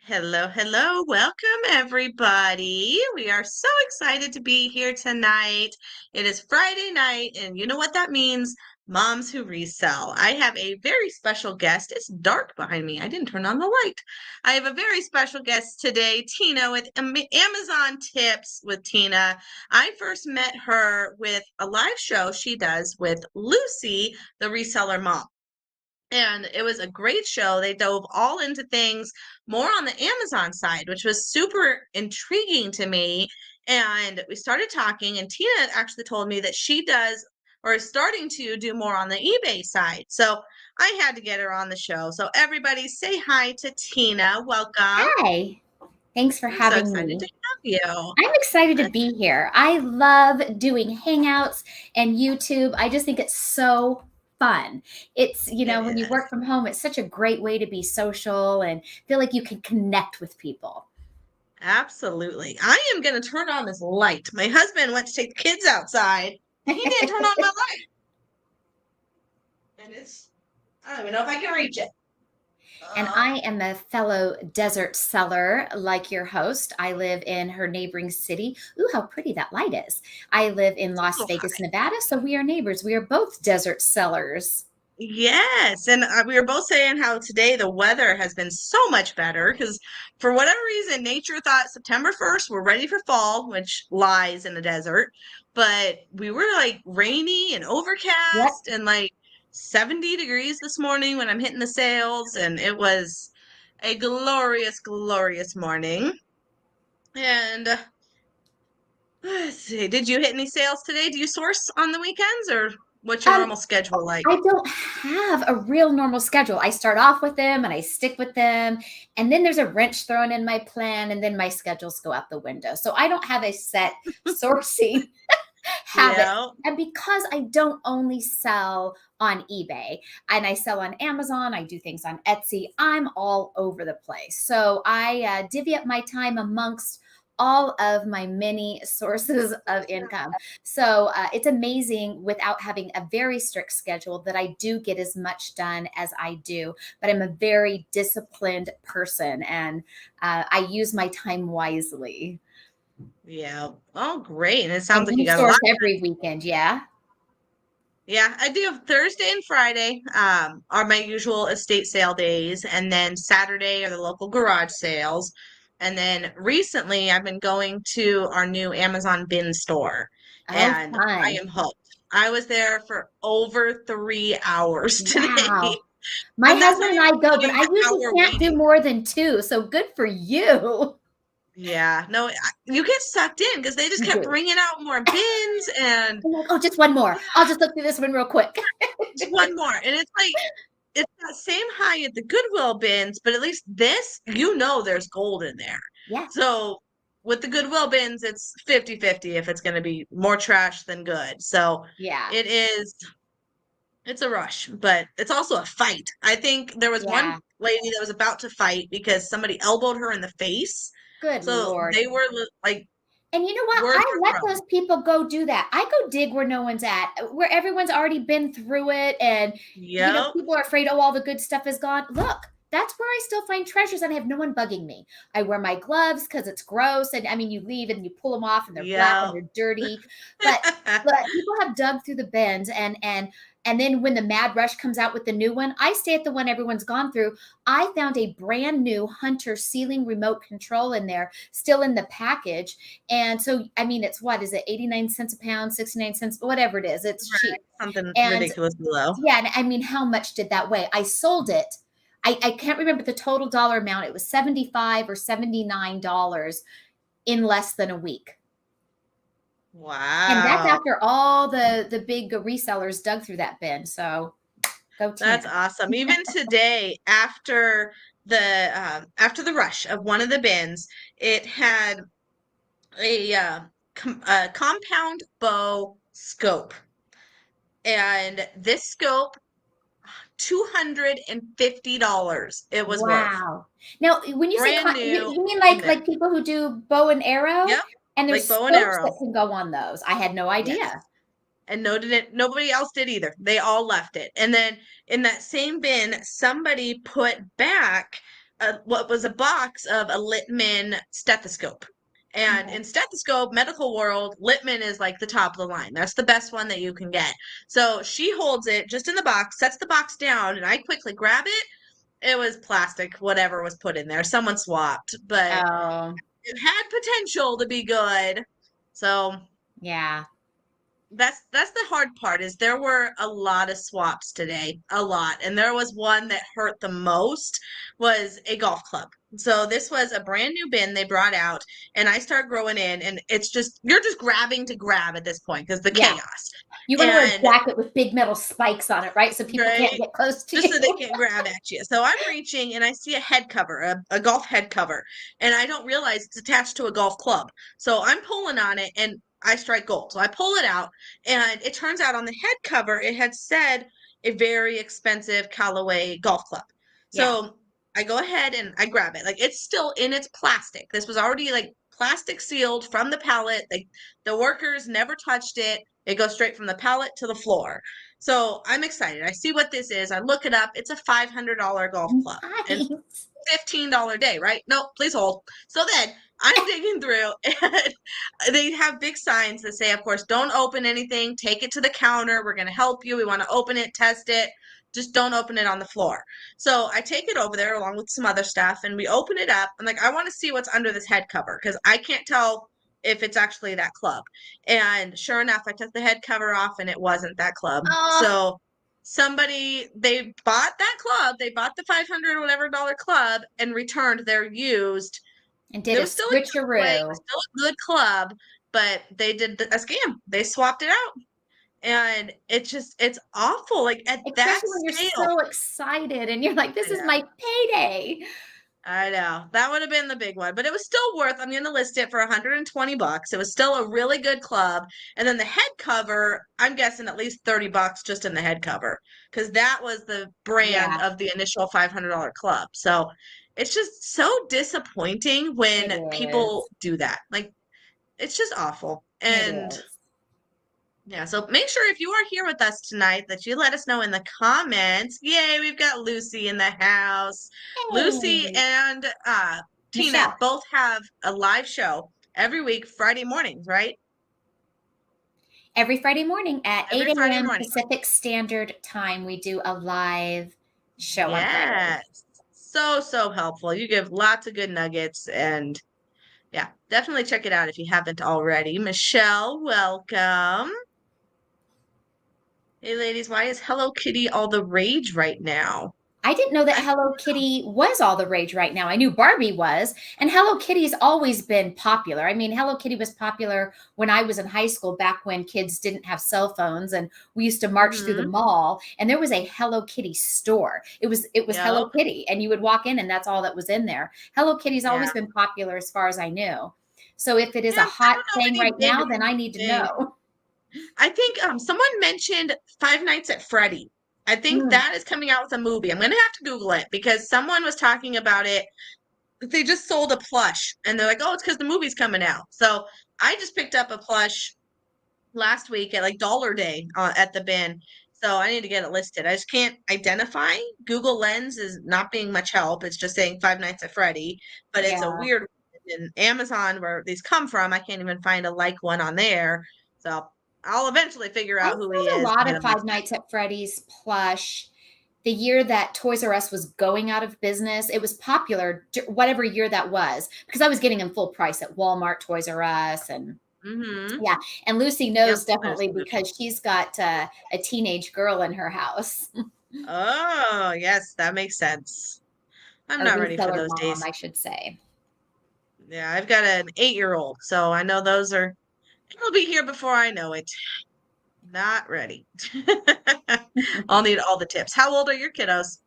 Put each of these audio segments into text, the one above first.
Hello, hello. Welcome, everybody. We are so excited to be here tonight. It is Friday night, and you know what that means? Moms Who Resell. I have a very special guest. It's dark behind me. I didn't turn on the light. I have a very special guest today, Tina, with Amazon Tips with Tina. I first met her with a live show she does with Lucy, the reseller mom. And it was a great show. They dove all into things more on the Amazon side, which was super intriguing to me. And we started talking, and Tina actually told me that she does or is starting to do more on the eBay side. So I had to get her on the show. So everybody say hi to Tina. Welcome. Hi, thanks for I'm so having excited to me. have you. I'm excited to be here. I love doing hangouts and YouTube. I just think it's so fun. It When you is. work from home, it's such a great way to be social and feel like you can connect with people. Absolutely. I am going to turn on this light. My husband went to take the kids outside, and he didn't turn on my light. And I don't even know if I can reach it. And I am a fellow desert seller like your host. I live in her neighboring city. Ooh, how pretty that light is. I live in It's a Las little Vegas, high. Nevada, so we are neighbors. We are both desert sellers. Yes, and we were both saying how today the weather has been so much better because for whatever reason, nature thought September 1st we're ready for fall, which lies in the desert. But we were like rainy and Yep. overcast and like 70 degrees this morning when I'm hitting the sales, and it was a glorious, glorious morning. And let's see, did you hit any sales today? Do you source on the weekends, or what's your Um, normal schedule like? I don't have a real normal schedule. I start off with them and I stick with them. And then there's a wrench thrown in my plan, and then my schedules go out the window. So I don't have a set sourcing habit. Yeah. And because I don't only sell on eBay and I sell on Amazon, I do things on Etsy, I'm all over the place. So I divvy up my time amongst all of my many sources of income. So it's amazing without having a very strict schedule that I do get as much done as I do. But I'm a very disciplined person, and I use my time wisely. Yeah. Oh, great. And it sounds And like you you got a lot. source every weekend, yeah? Yeah, I do Thursday and Friday, are my usual estate sale days, and then Saturday are the local garage sales. And then recently I've been going to our new Amazon bin store, Oh, and I fun. am hooked. I was there for over 3 hours today. Wow. My And that's husband not and even I go, but counting I the usually hour can't do waiting. more than two. So good for you. Yeah, no, you get sucked in because they just You kept do. bringing out more bins, and I'm like, oh, just one more. I'll just look through this one real quick. just one more. And it's like it's that same high at the Goodwill bins, but at least this, there's gold in there. Yeah. So with the Goodwill bins, it's 50-50 if it's going to be more trash than good. So Yeah. it is, it's a rush, but it's also a fight. I think there was one Yeah. lady that was about to fight because somebody elbowed her in the face. Good So Lord. they were like, And you know what? words I were let thrown. those people go do that. I go dig where no one's at, where everyone's already been through it. And, Yep. people are afraid, oh, all the good stuff is gone. Look, that's where I still find treasures and I have no one bugging me. I wear my gloves because it's gross. And I mean, you leave and you pull them off and they're black and Yep. they're dirty. But people have dug through the bins, and then when the mad rush comes out with the new one, I stay at the one everyone's gone through. I found a brand new Hunter ceiling remote control in there, still in the package. And so, I mean, it's what is it, 89 cents a pound, 69 cents, whatever it is, it's cheap. Something And ridiculously low. yeah, and I mean, how much did that weigh? I sold it. I can't remember the total dollar amount. It was 75 or $79 in less than a week. And that's Wow. after all the big resellers dug through that bin. So go That's Tina. awesome. Even today, after the rush of one of the bins, it had a compound bow scope, and this scope, $250 it was worth, Wow. Now, when you say brand new you mean in there. like people who do bow and arrow, Yep, and there's like bow and scopes that arrow. can go on those. I had no Yes. idea. And nobody else did either. They all left it. And then in that same bin, somebody put back what was a box of a Littman stethoscope. And Okay. in stethoscope, medical world, Littman is like the top of the line. That's the best one that you can get. So she holds it just in the box, sets the box down, and I quickly grab it. It was plastic, whatever was put in there. Someone swapped, but Oh, it had potential to be good. So yeah. that's the hard part is there were a lot of swaps today, a lot. And there was one that hurt the most was a golf club. So this was a brand new bin they brought out and I start growing in and it's just you're just grabbing to grab at this point because the Yeah. chaos. You want to wear a And jacket with big metal spikes on it, right? So people can't right get close to just so they you. can't grab at you. So I'm reaching and I see a head cover, a golf head cover, and I don't realize it's attached to a golf club. So I'm pulling on it and I strike gold. So I pull it out and it turns out on the head cover it had said a very expensive Callaway golf club. Yeah. So I go ahead and I grab it. Like it's still in its plastic. This was already like plastic sealed from the pallet. Like the workers never touched it. It goes straight from the pallet to the floor. So I'm excited. I see what this is. I look it up. It's a $500 golf club and Nice. $15 day, right? No, please hold. So then I'm digging through and they have big signs that say, of course, don't open anything. Take it to the counter. We're going to help you. We want to open it, test it. Just don't open it on the floor. So I take it over there along with some other stuff and we open it up. I'm like, I want to see what's under this head cover because I can't tell if it's actually that club. And sure enough, I took the head cover off and it wasn't that club. Oh, So somebody they bought that club, they bought the 500 or whatever dollar club and returned their used. and did It a was still a good way, it was switcheroo. still a good club, but they did a scam. They swapped it out. And it's awful. Like at that Especially when you're scale. so excited and you're like, I this is know. my payday. I know. That would have been the big one, but it was still worth. I'm going to list it for 120 bucks. It was still a really good club. And then the head cover, I'm guessing at least 30 bucks just in the head cover because that was the brand Yeah, of the initial $500 club. So it's just so disappointing it when people is. do that. Like it's just awful. It And is. yeah, so make sure if you are here with us tonight that you let us know in the comments. Yay, we've got Lucy in the house. Lucy Hey, and Tina Michelle. both have a live show every week, Friday mornings, right? Every Friday morning at Every 8 Friday a.m. morning. Pacific Standard Time, we do a live show on Fridays. Yes. So, so helpful. You give lots of good nuggets and yeah, definitely check it out if you haven't already. Michelle, welcome. Hey ladies, why is Hello Kitty all the rage right now? I didn't know that I Hello Kitty was all the rage right now. I knew Barbie was, and Hello Kitty's always been popular. I mean, Hello Kitty was popular when I was in high school, back when kids didn't have cell phones, and we used to march through the mm-hmm. mall, and there was a Hello Kitty store. It was Hello Yep. Kitty, and you would walk in, and that's all that was in there. Hello Kitty's Yeah. always been popular as far as I knew. So if it is Yeah, a I hot don't know thing any right big now, then I need to thing. know. I think someone mentioned Five Nights at Freddy. I think Mm, that is coming out with a movie. I'm gonna have to Google it because someone was talking about it. They just sold a plush and they're like, oh, it's because the movie's coming out. So I just picked up a plush last week at like Dollar Day at the bin. So I need to get it listed. I just can't identify. Google Lens is not being much help. It's just saying Five Nights at Freddy, but it's a yeah. weird one. In Amazon where these come from. I can't even find a like one on there. So I'll eventually figure I out who he found a is and lot get of him Five listed. Nights at Freddy's plush. The year that Toys R Us was going out of business, it was popular, whatever year that was, because I was getting them full price at Walmart, Toys R Us, and Mm-hmm. yeah. And Lucy Yep. knows There's definitely the movie. because she's got a teenage girl in her house, Oh, yes, that makes sense. I'm a not ready for reseller those mom, days. I should say. Yeah, I've got an 8-year-old, so I know those are, it'll be here before I know it. Not ready. I'll need all the tips. How old are your kiddos?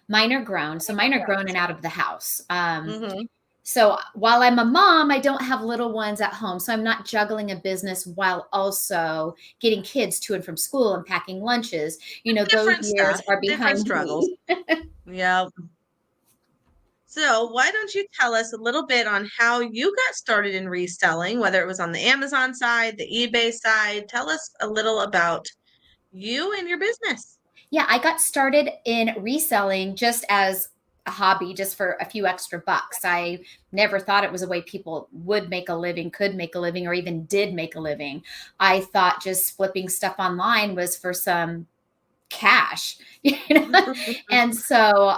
Mine are grown, so mine are grown and out of the house. Mm-hmm. So while I'm a mom, I don't have little ones at home. So I'm not juggling a business while also getting kids to and from school and packing lunches. Those Different years stuff, are different behind struggles. me. Yeah. So why don't you tell us a little bit on how you got started in reselling, whether it was on the Amazon side, the eBay side? Tell us a little about you and your business. Yeah, I got started in reselling just as a hobby just for a few extra bucks. I never thought it was a way people would make a living, could make a living, or even did make a living. I thought just flipping stuff online was for some cash, and so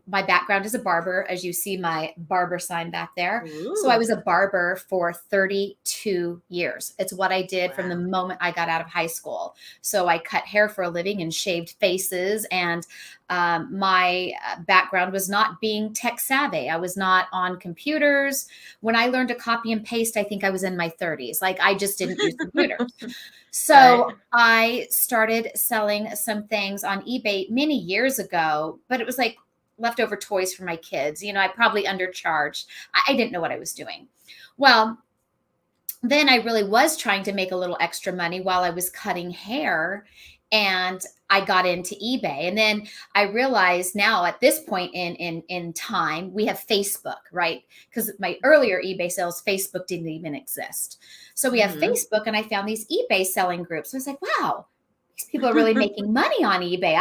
my background is a barber, as you see my barber sign back there. So I Ooh, was a barber for 32 years. It's what I did from the wow. moment I got out of high school. So I cut hair for a living and shaved faces, and my background was not being tech savvy. I was not on computers. When I learned to copy and paste, I think I was in my 30s. Like, I just didn't use computers. Right. So I started selling some things on eBay many years ago, but it was like leftover toys for my kids. I probably undercharged. I didn't know what I was doing. Well, then I really was trying to make a little extra money while I was cutting hair, and I got into eBay. And then I realized now at this point in time, we have Facebook, right? Because my earlier eBay sales, Facebook didn't even exist. So we have Hmm. Facebook, and I found these eBay selling groups. I was like, wow, these people are really making money on eBay.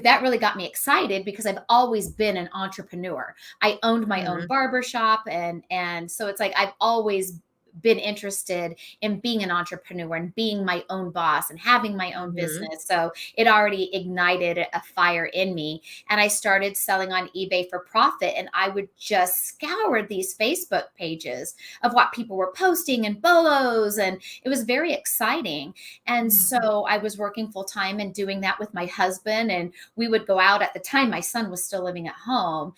That really got me excited because I've always been an entrepreneur. I owned my own Hmm. barber shop, and so it's like I've always been interested in being an entrepreneur and being my own boss and having my own Hmm. business. So it already ignited a fire in me. And I started selling on eBay for profit. And I would just scour these Facebook pages of what people were posting and bolos. And it was very exciting. And so I was working full time and doing that with my husband. And we would go out. At the time, my son was still living at home.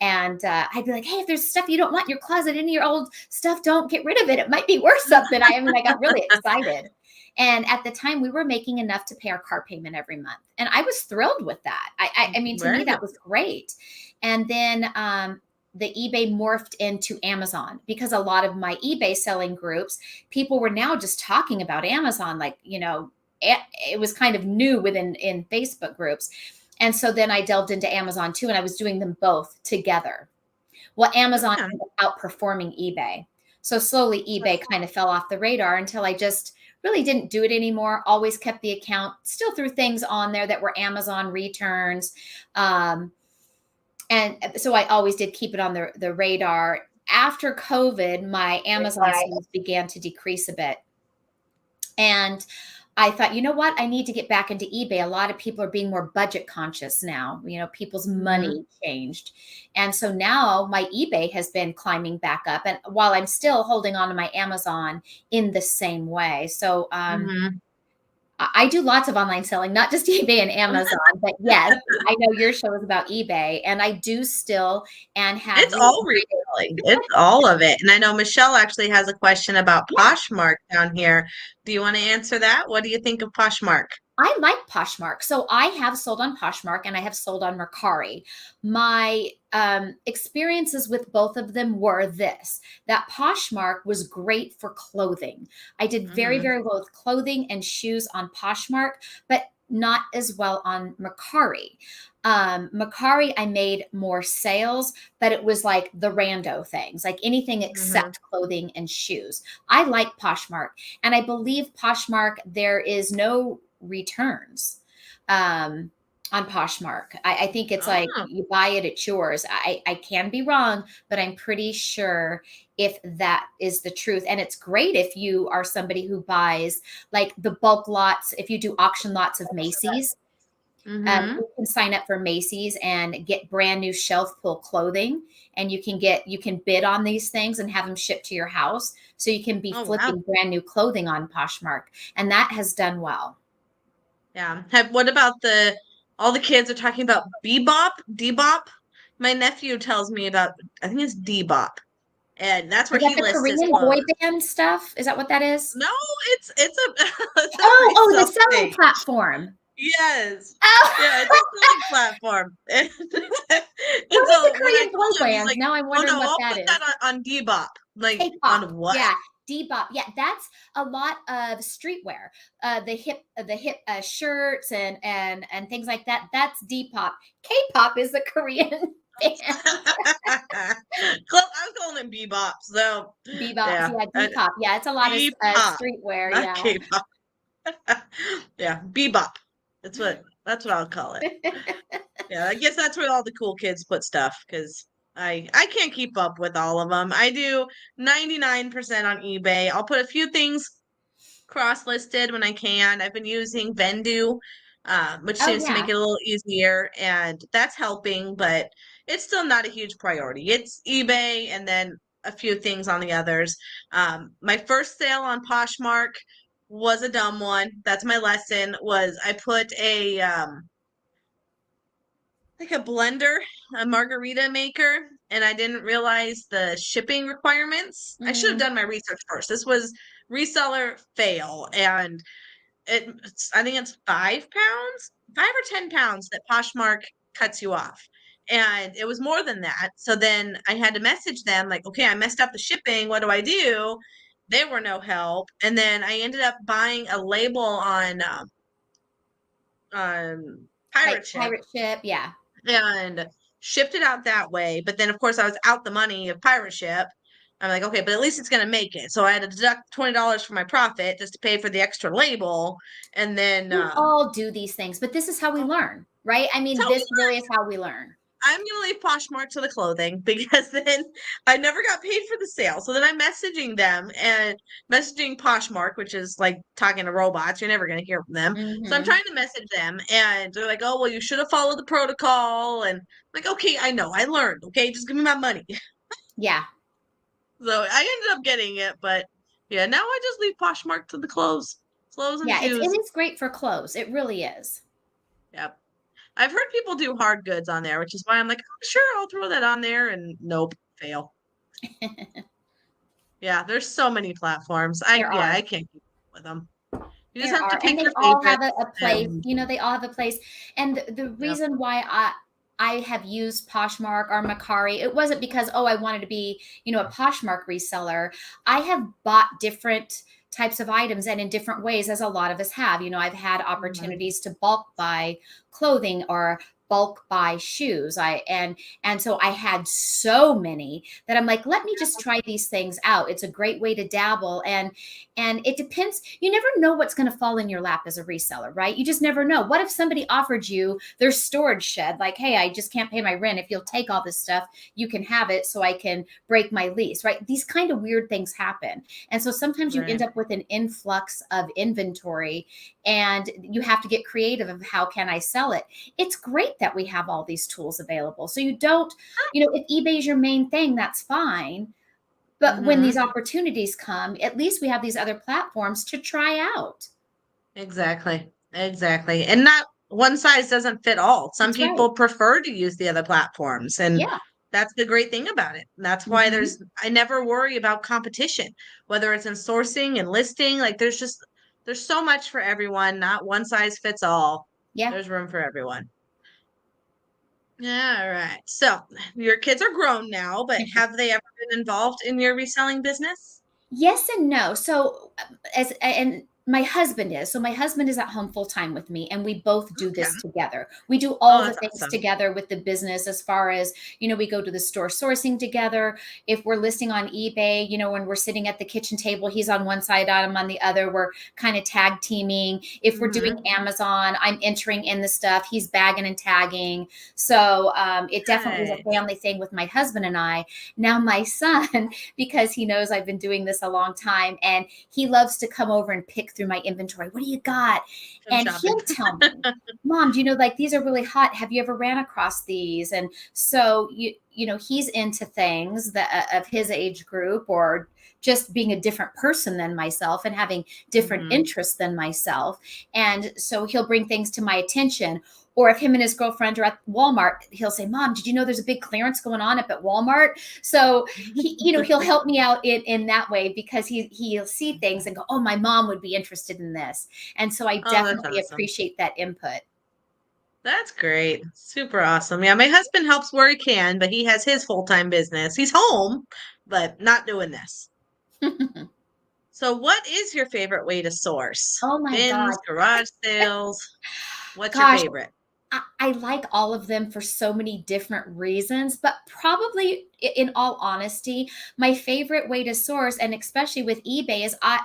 And I'd be like, hey, if there's stuff you don't want in your closet, any of your old stuff, don't get rid of it. It might be worth something. I got really excited. And at the time, we were making enough to pay our car payment every month. And I was thrilled with that. I mean, to me, Right. that was great. And then the eBay morphed into Amazon, because a lot of my eBay selling groups, people were now just talking about Amazon. Like, it was kind of new in Facebook groups. And so then I delved into Amazon too, and I was doing them both together. Well, Amazon Yeah. ended up outperforming eBay. So slowly eBay kind of fell off the radar until I just really didn't do it anymore. Always kept the account, still threw things on there that were Amazon returns. Um, and so I always did keep it on the radar. After COVID, my Amazon sales began to decrease a bit. And I thought, you know what? I need to get back into eBay. A lot of people are being more budget conscious now. People's Hmm. money changed. And so now my eBay has been climbing back up. And while I'm still holding on to my Amazon in the same way. So Hmm. I do lots of online selling, not just eBay and Amazon, but yes, I know your show is about eBay, and I do still and have It's really all reselling. It's all of it. And I know Michelle actually has a question about yeah. Poshmark down here. Do you want to answer that? What do you think of Poshmark? I like Poshmark. So I have sold on Poshmark and I have sold on Mercari. My experiences with both of them were this: that Poshmark was great for clothing. I did very, Hmm. very well with clothing and shoes on Poshmark, but not as well on Mercari. Mercari, I made more sales, but it was like the rando things, like anything Hmm. except clothing and shoes. I like Poshmark, and I believe Poshmark, there is no returns on Poshmark. I think it's like Oh, you buy it, it's yours. I can be wrong, but I'm pretty sure if that is the truth. And it's great if you are somebody who buys like the bulk lots, if you do auction lots of Macy's. hmm. You can sign up for Macy's and get brand new shelf pull clothing, and you can bid on these things and have them shipped to your house. So you can be Oh, wow. flipping brand new clothing on Poshmark, and that has done well. Yeah. What about all the kids are talking about bebop, debop? My nephew tells me about, I think it's debop. And that's where Is that he the lists his Korean boy clothes. band stuff? Is that what that is? No, it's a it's a Oh, the resale selling page. platform. Yes. Yeah, Oh, it's a selling platform. And, what is the so when I Korean boy told him, he's band? like, Now I'm "Oh wondering no, what I'll that put that is. on Debop." Like K-pop. on what? Yeah. Debop. Yeah, that's a lot of streetwear. The hip shirts and things like that. That's Depop. K-pop is the Korean band. I was calling him Bebop. So Bebop. yeah, Yeah, Depop. Yeah, it's a lot of Bebop, streetwear. not Yeah. K-pop. Yeah, Bebop. That's what. That's what I'll call it. Yeah, I guess that's where all the cool kids put stuff because I can't keep up with all of them. I do 99% on eBay. I'll put a few things cross-listed when I can. I've been using Vendu, which Oh, seems to make yeah. it a little easier, and that's helping, but it's still not a huge priority. It's eBay and then a few things on the others. My first sale on Poshmark was a dumb one. That's my lesson. Was I put a like a blender, a margarita maker, and I didn't realize the shipping requirements. I should have Mm. done my research first. This was reseller fail, and I think it's 5 pounds, 5 or 10 pounds that Poshmark cuts you off. And it was more than that. So then I had to message them like, okay, I messed up the shipping. What do I do? They were no help. And then I ended up buying a label on Like pirate ship pirate ship. Yeah. and shipped it out that way. But then, of course, I was out the money of pirate ship. I'm like, okay, but at least it's gonna make it. So I had to deduct $20 from my profit just to pay for the extra label, and then We all do these things, but this is how we oh, learn, right? I mean, tell me this really is how we learn. I'm gonna leave Poshmark to the clothing because then I never got paid for the sale. So then I'm messaging them and messaging Poshmark, which is like talking to robots. You're never gonna hear from them. So I'm Hmm. trying to message them, and they're like, "Oh, well, you should have followed the protocol." And I'm like, "Okay, I know, I learned. Okay, just give me my money." Yeah. So I ended up getting it, but yeah, now I just leave Poshmark to the clothes and Yeah. It shoes. is great for clothes. It really is. Yep. I've heard people do hard goods on there, which is why I'm like, oh, sure, I'll throw that on there, and nope, fail. Yeah, there's so many platforms. There I are. can't keep up with them. You just There have to are, and pick they your all have favorites a place. and You know, they all have a place. And the yep. reason why I have used Poshmark or Macari, it wasn't because, oh, I wanted to be, a Poshmark reseller. I have bought different types of items and in different ways, as a lot of us have. I've had Mhm. opportunities to bulk buy clothing or bulk buy shoes. And so I had so many that I'm like, let me just try these things out. It's a great way to dabble. And it depends. You never know what's going to fall in your lap as a reseller, right? You just never know. What if somebody offered you their storage shed? Like, hey, I just can't pay my rent. If you'll take all this stuff, you can have it so I can break my lease, right? These kind of weird things happen. And so sometimes you end Right. up with an influx of inventory and you have to get creative of how can I sell it. It's great that we have all these tools available. So you don't, if eBay is your main thing, that's fine. But when these Hmm. opportunities come, at least we have these other platforms to try out. Exactly. Exactly. And not one size doesn't fit all. Some That's right. people prefer to use the other platforms, and Yeah. that's the great thing about it. And that's why Hmm. I never worry about competition, whether it's in sourcing and listing. Like there's so much for everyone, not one size fits all. Yeah. There's room for everyone. All right. So your kids are grown now, but have they ever been involved in your reselling business? Yes and no. So as and my husband is. So my husband is at home full time with me and we both do Okay. this together. We do Oh, all the that's things awesome. together with the business as far as, we go to the store sourcing together. If we're listing on eBay, when we're sitting at the kitchen table, he's on one side, I'm on the other. We're kind of tag teaming. If we're doing Hmm. Amazon, I'm entering in the stuff, he's bagging and tagging. So it definitely is a Nice. family thing with my husband and I. Now my son, because he knows I've been doing this a long time and he loves to come over and pick through my inventory. What do you got? From And shopping. he'll tell me, Mom, do you know, like these are really hot. Have you ever ran across these? And so he's into things that of his age group or just being a different person than myself and having different Hmm. interests than myself. And so he'll bring things to my attention. Or if him and his girlfriend are at Walmart, he'll say, Mom, did you know there's a big clearance going on up at Walmart? So he'll help me out in that way because he'll see things and go, oh, my mom would be interested in this. And so I Oh, that's definitely awesome. appreciate that input. That's great. Super awesome. Yeah, my husband helps where he can, but he has his full-time business. He's home, but not doing this. So, what is your favorite way to source? Oh my Bins, God. garage sales? What's your Gosh, favorite? I like all of them for so many different reasons, but probably in all honesty, my favorite way to source, and especially with eBay, is I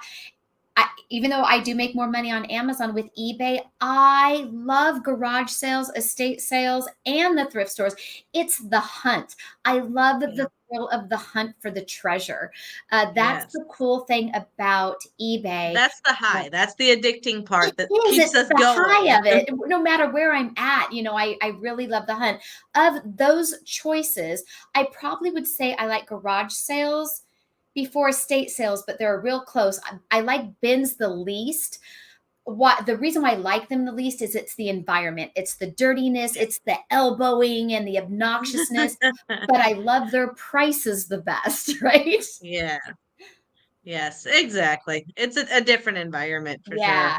even though I do make more money on Amazon with eBay, I love garage sales, estate sales, and the thrift stores. It's the hunt. I love Yeah. the thrill of the hunt for the treasure. That's Yes. the cool thing about eBay. That's the Uh, high. That's the addicting part it that is. keeps It's us the high going. of it. No matter where I'm at, I really love the hunt. Of those choices, I probably would say I like garage sales before estate sales, but they're real close. I like bins the least. What the reason why I like them the least is it's the environment, it's the dirtiness, Yeah. it's the elbowing and the obnoxiousness. But I love their prices the best, right? Yeah. Yes, exactly. It's a different environment for sure. Yeah.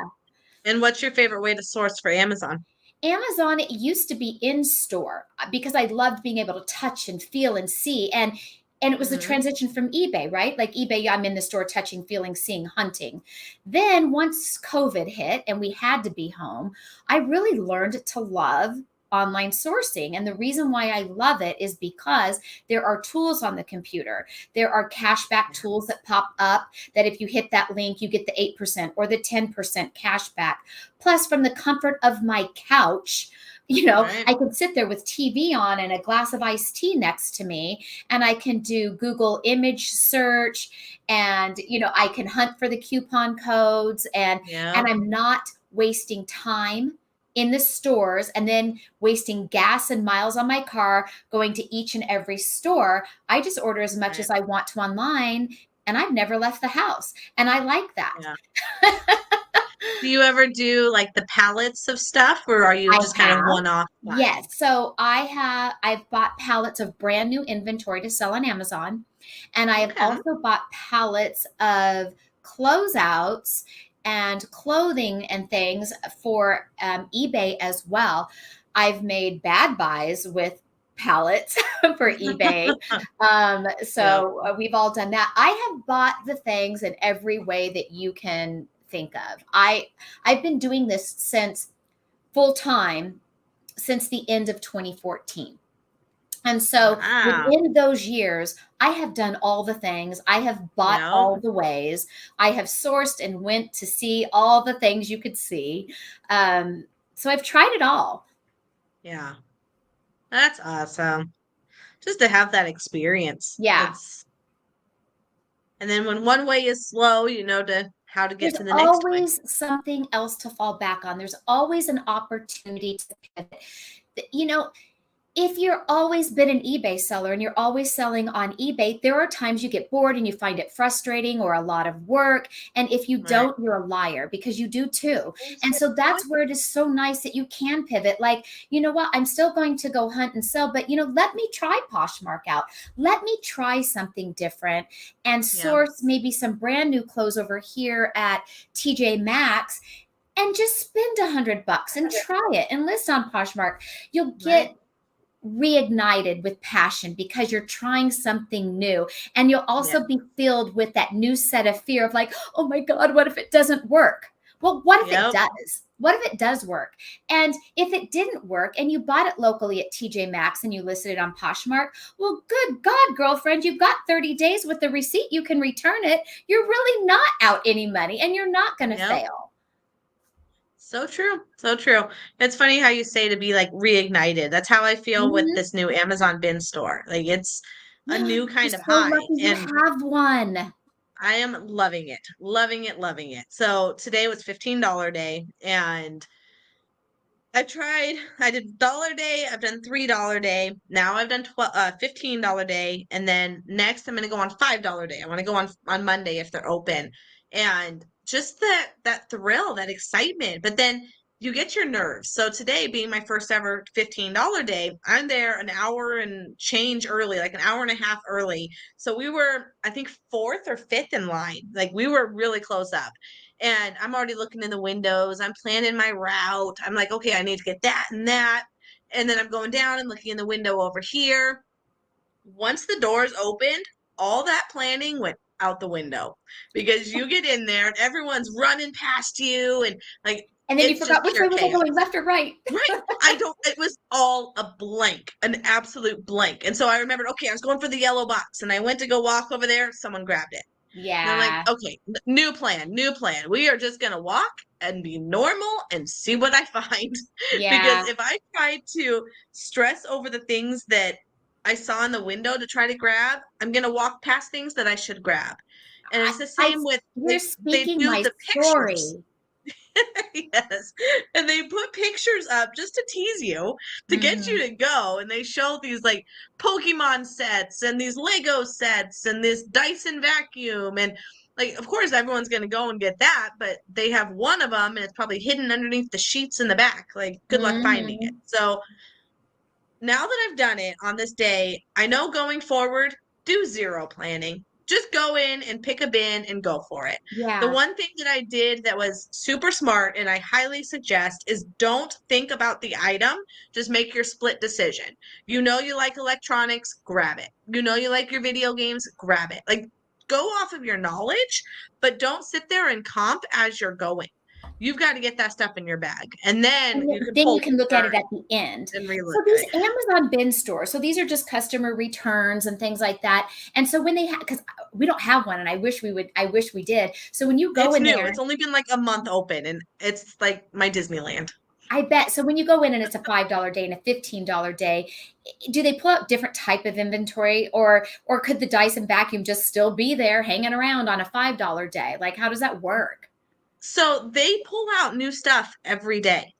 And what's your favorite way to source for Amazon? Amazon, it used to be in store because I loved being able to touch and feel and see. And it was the Hmm. transition from eBay, right? Like eBay, I'm in the store touching, feeling, seeing, hunting. Then once COVID hit and we had to be home, I really learned to love online sourcing. And the reason why I love it is because there are tools on the computer. There are cashback tools that pop up that if you hit that link, you get the 8% or the 10% cashback. Plus, from the comfort of my couch, Right. I can sit there with TV on and a glass of iced tea next to me, and I can do Google image search, and I can hunt for the coupon codes, and Yeah. I'm not wasting time in the stores and then wasting gas and miles on my car going to each and every store. I just order as much Right. as I want to online, and I've never left the house, and I like that. Yeah. Do you ever do like the pallets of stuff or are you I just kind of have. one-off buying? Yes. So I've bought pallets of brand new inventory to sell on Amazon. And I have Okay. also bought pallets of closeouts and clothing and things for eBay as well. I've made bad buys with pallets for eBay. Yeah. So we've all done that. I have bought the things in every way that you can think of. I've been doing this since full time since the end of 2014. And so Wow. within those years, I have done all the things. I have bought Yeah. all the ways. I have sourced and went to see all the things you could see. So I've tried it all. Yeah. That's awesome. Just to have that experience. Yeah. It's and then when one way is slow, you know to how to get There's to the next way. always something else to fall back on. There's always an opportunity to pivot. You know, if you're always been an eBay seller and you're always selling on eBay, there are times you get bored and you find it frustrating or a lot of work. And if you Right. don't, you're a liar because you do too. And so that's where it is so nice that you can pivot. Like, you know what? I'm still going to go hunt and sell, but let me try Poshmark out. Let me try something different and Yeah. source maybe some brand new clothes over here at TJ Maxx and just spend $100 and try it and list on Poshmark. You'll Right. get reignited with passion because you're trying something new, and you'll Yeah. also be filled with that new set of fear of like, oh my god, what if it doesn't work? Well, what if it Yep. does? What if it does work? And if it didn't work and you bought it locally at TJ Maxx and you listed it on Poshmark, well, good god, girlfriend, you've got 30 days with the receipt, you can return it. You're really not out any money and you're not going to Yep. fail. So true. So true. It's funny how you say to be like reignited. That's how I feel with Mhm. this new Amazon bin store. Like it's a new You're kind of so high lucky you and have one. I am loving it. Loving it, loving it. So today was $15 day and I did dollar day, I've done $3 day. Now I've done $15 day. And then next I'm gonna go on $5 day. I want to go on Monday if they're open. And just that thrill, that excitement. But then you get your nerves. So today being my first ever $15 day, I'm there an hour and change early, like an hour and a half early. So we were, I think, fourth or fifth in line. Like we were really close up and I'm already looking in the windows. I'm planning my route. I'm like, okay, I need to get that and that. And then I'm going down and looking in the window over here. Once the doors opened, all that planning went out the window because you get in there and everyone's running past you and like And then you it's forgot just which pure way was I chaos. going, left or right? Right. I don't, it was all a blank, an absolute blank. And so I remembered, okay, I was going for the yellow box and I went to go walk over there. Someone grabbed it. And I'm like, Yeah. okay, new plan, new plan. We are just gonna walk and be normal and see what I find. Because Yeah. if I try to stress over the things that I saw in the window to try to grab, I'm gonna walk past things that I should grab. And I, it's the I, same with you're they speaking do my the pictures. story. Yes. And they put pictures up just to tease you, to get you Hmm. to go. And they show these like Pokemon sets and these Lego sets and this Dyson vacuum. And like, of course, everyone's going to go and get that, but they have one of them and it's probably hidden underneath the sheets in the back. Like, good luck finding it. Hmm. So now that I've done it on this day, I know going forward, do zero planning. Just go in and pick a bin and go for it. The Yeah. one thing that I did that was super smart and I highly suggest is don't think about the item, just make your split decision. You know you like electronics, grab it. You know you like your video games, grab it. Like go off of your knowledge, but don't sit there and comp as you're going. You've got to get that stuff in your bag and then And you can then you pull can look at it over at the end. and So relook at these it. Amazon bin stores, so these are just customer returns and things like that. And so when they have, because we don't have one, and I wish we did. So when you go It's in new. there, It's only been like a month open and it's like my Disneyland. I bet. So when you go in and it's a $5 day and a $15 day, do they pull out different type of inventory, or could the Dyson vacuum just still be there hanging around on a $5 day? Like, how does that work? So they pull out new stuff every day.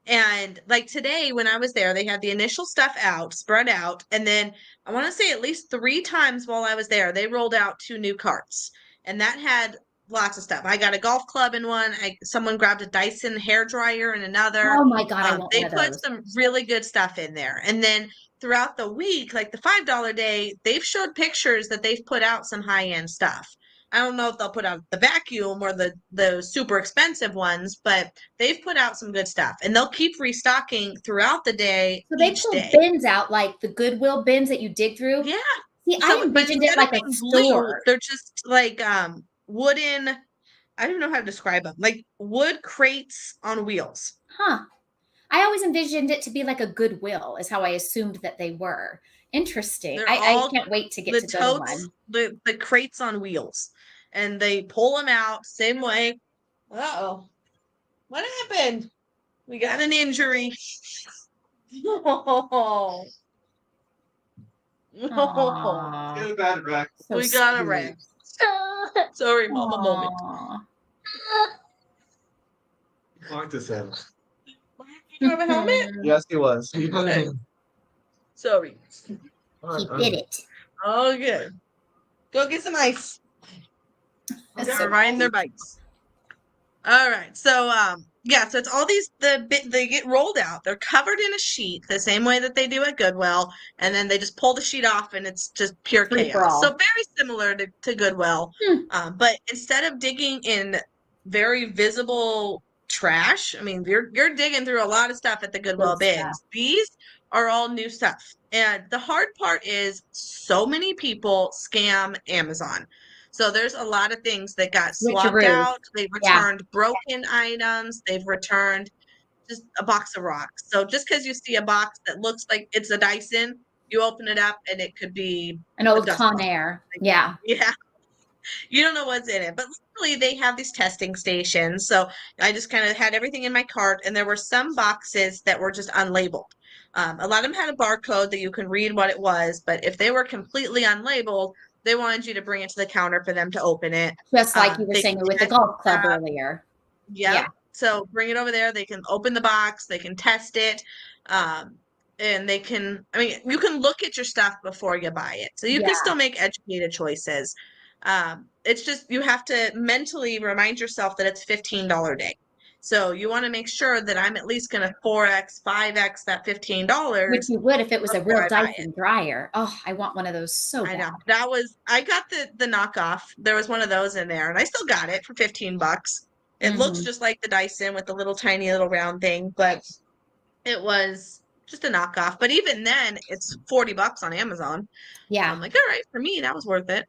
And like today, when I was there, they had the initial stuff out, spread out. And then I want to say at least three times while I was there, they rolled out two new carts. And that had lots of stuff. I got a golf club in one. Someone grabbed a Dyson hair dryer in another. Oh my God, I want one They of put those. some really good stuff in there. And then throughout the week, like the $5 day, they've showed pictures that they've put out some high end stuff. I don't know if they'll put out the vacuum or the super expensive ones, but they've put out some good stuff and they'll keep restocking throughout the day So they each pull day. bins out like the Goodwill bins that you dig through. Yeah. See, I So but envisioned it instead of like a being blue, store. they're just like wooden, I don't even know how to describe them. Like wood crates on wheels. Huh. I always envisioned it to be like a Goodwill, is how I assumed that they were. Interesting. They're I all can't wait to get the to go to totes, one. the crates on wheels. And they pull them out same way. Uh-oh. What happened? We got an injury. Oh, no. Aww. Get a bad wreck. So We got a sweet. wreck. Sorry, mama moment. Aww. Lock this in. You have a helmet? Yes, he was. Okay. Sorry. He did it. Oh, good. Go get some ice. That's They're so riding their bikes. All right. So, yeah, so it's all these they get rolled out. They're covered in a sheet the same way that they do at Goodwill, and then they just pull the sheet off and it's just pure free for chaos. So all. very similar to Goodwill. Hmm. But instead of digging in very visible trash, I mean, you're digging through a lot of stuff at the Goodwill Good stuff. bins. These are all new stuff. And the hard part is so many people scam Amazon. So there's a lot of things that got swapped Switcheroo. out. They've Yeah. returned broken items. They've returned just a box of rocks. So just because you see a box that looks like it's a Dyson, you open it up and it could be An a old dust ball. Conair. Yeah. Yeah, you don't know what's in it. But luckily they have these testing stations. So I just kind of had everything in my cart, and there were some boxes that were just unlabeled. A lot of them had a barcode that you can read what it was, but if they were completely unlabeled, they wanted you to bring it to the counter for them to open it. Just like you were They saying can with the test golf club stuff. earlier. Yep. Yeah. So bring it over there. They can open the box. They can test it. And they can, I mean, you can look at your stuff before you buy it. So you can Yeah. still make educated choices. It's just you have to mentally remind yourself that it's $15 day. So you want to make sure that I'm at least going to 4x, 5x that Which $15 you would if it was a before real I buy it. Dyson dryer. Oh, I want one of those so I bad. know. I got the knockoff. There was one of those in there, and I still got it for 15 bucks. It looks Hmm. just like the Dyson with the little tiny little round thing, but it was just a knockoff. But even then, it's 40 bucks on Amazon. So Yeah. I'm like, all right, for me, that was worth it.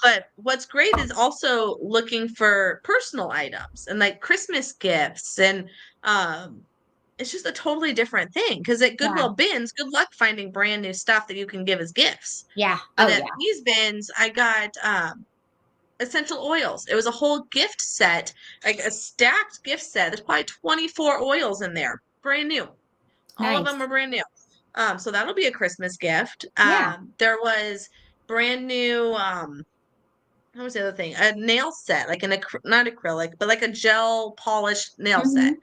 But what's great is also looking for personal items and like Christmas gifts and it's just a totally different thing because at Yeah. Goodwill bins, good luck finding brand new stuff that you can give as gifts. Yeah. But Oh, at yeah. these bins, I got essential oils. It was a whole gift set, like a stacked gift set. There's probably 24 oils in there, brand new. All of them Nice. are brand new. So that'll be a Christmas gift. Yeah. There was brand new, what was the other thing? A nail set, like not acrylic, but like a gel polished nail set. Mhm.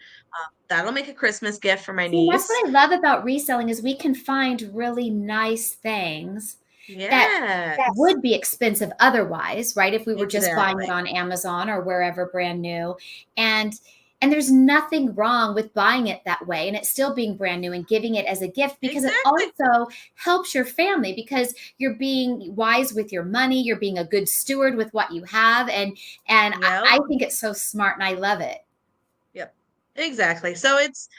That'll make a Christmas gift for my See, and that's niece. what I love about reselling is we can find really nice things that Yes, would be expensive otherwise, right? If we were just buying it exactly. on Amazon or wherever brand new. And and there's nothing wrong with buying it that way and it still being brand new and giving it as a gift because it Exactly. also helps your family because you're being wise with your money, you're being a good steward with what you have and Yep. I think it's so smart and I love it. Yep. Exactly. So it's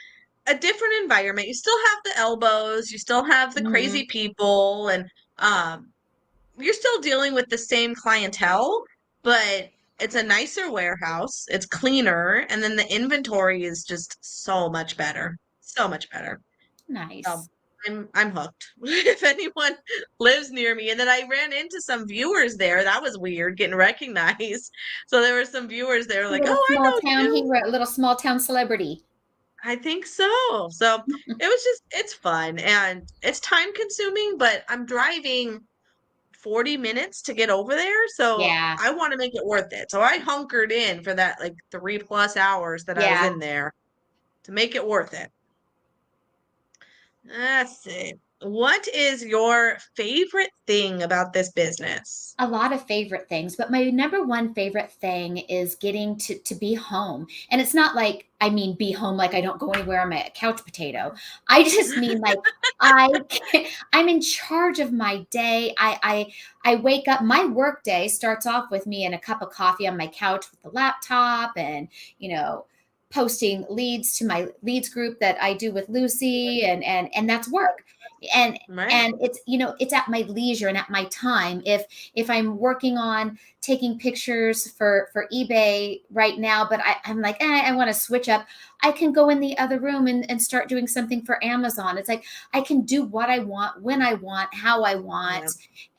a different environment. You still have the elbows, you still have the crazy Mhm. people, and um, you're still dealing with the same clientele, but it's a nicer warehouse, it's cleaner, and then the inventory is just so much better. So much better. So Nice. I'm hooked. If anyone lives near me, and then I ran into some viewers there. That was weird, getting recognized. So there were some viewers there A like, little "Oh, I small know town you." hero, a little small town celebrity. I think so. So it's fun and it's time consuming, but I'm driving 40 minutes to get over there. So Yeah. I want to make it worth it. So I hunkered in for that like 3+ hours that I was Yeah. in there to make it worth it. Let's see. What is your favorite thing about this business? A lot of favorite things, but my number one favorite thing is getting to be home. And it's not like I mean be home like I don't go anywhere, I'm a couch potato. I just mean like I I'm in charge of my day. I wake up, my work day starts off with me and a cup of coffee on my couch with the laptop and, you know, posting leads to my leads group that I do with Lucy and that's work. And Right? and it's it's at my leisure and at my time if I'm working on taking pictures for eBay right now, but I'm like, I want to switch up. I can go in the other room and start doing something for Amazon. It's like I can do what I want, when I want, how I Yeah. want.